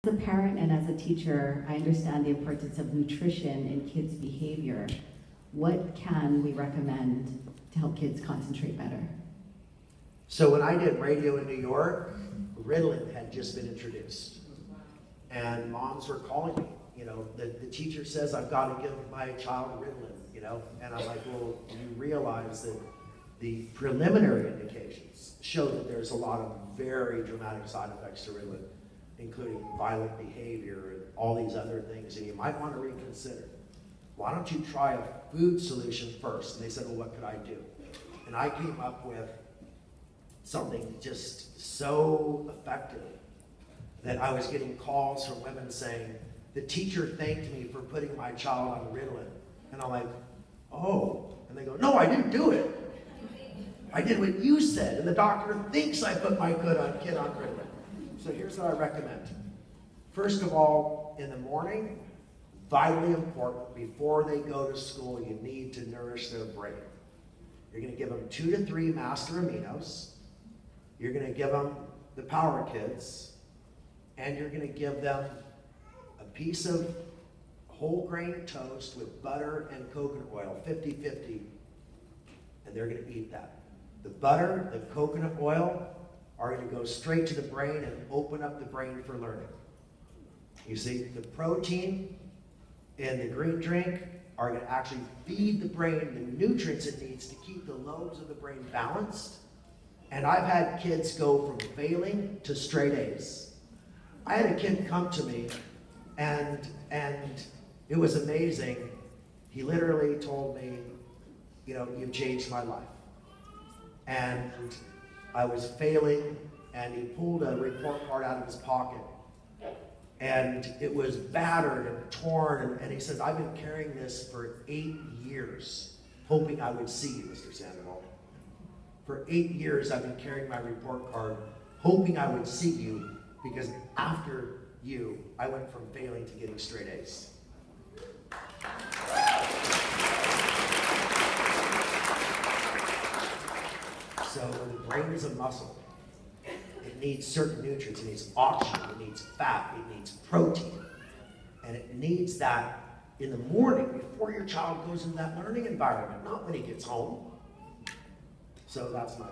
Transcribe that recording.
As a parent and as a teacher, I understand the importance of nutrition in kids' behavior. What can we recommend to help kids concentrate better? So when I did radio in New York, Ritalin had just been introduced. And moms were calling me, you know, the teacher says I've got to give my child Ritalin, you know, and I'm like, well, you realize that the preliminary indications show that there's a lot of very dramatic side effects to Ritalin, including violent behavior and all these other things, and you might want to reconsider. Why don't you try a food solution first? And they said, well, what could I do? And I came up with something just so effective that I was getting calls from women saying, the teacher thanked me for putting my child on Ritalin. And I'm like, oh. And they go, no, I didn't do it. I did what you said, and the doctor thinks I put my kid on Ritalin. So here's what I recommend. First of all, in the morning, vitally important, before they go to school, you need to nourish their brain. You're going to give them 2 to 3 master aminos. You're going to give them the Power Kids, and you're going to give them a piece of whole grain toast with butter and coconut oil, 50-50, and they're going to eat that. The butter, the coconut oil are going to go straight to the brain and open up the brain for learning. You see, the protein in the green drink are going to actually feed the brain the nutrients it needs to keep the lobes of the brain balanced. And I've had kids go from failing to straight A's. I had a kid come to me, and it was amazing. He literally told me, you know, you've changed my life. And I was failing, and he pulled a report card out of his pocket. And it was battered and torn, and he said, I've been carrying this for 8 years, hoping I would see you, Mr. Sandoval. For 8 years, I've been carrying my report card, hoping I would see you, because after you, I went from failing to getting straight A's. So the brain is a muscle. It needs certain nutrients. It needs oxygen, it needs fat, it needs protein. And it needs that in the morning before your child goes into that learning environment, not when he gets home. So that's my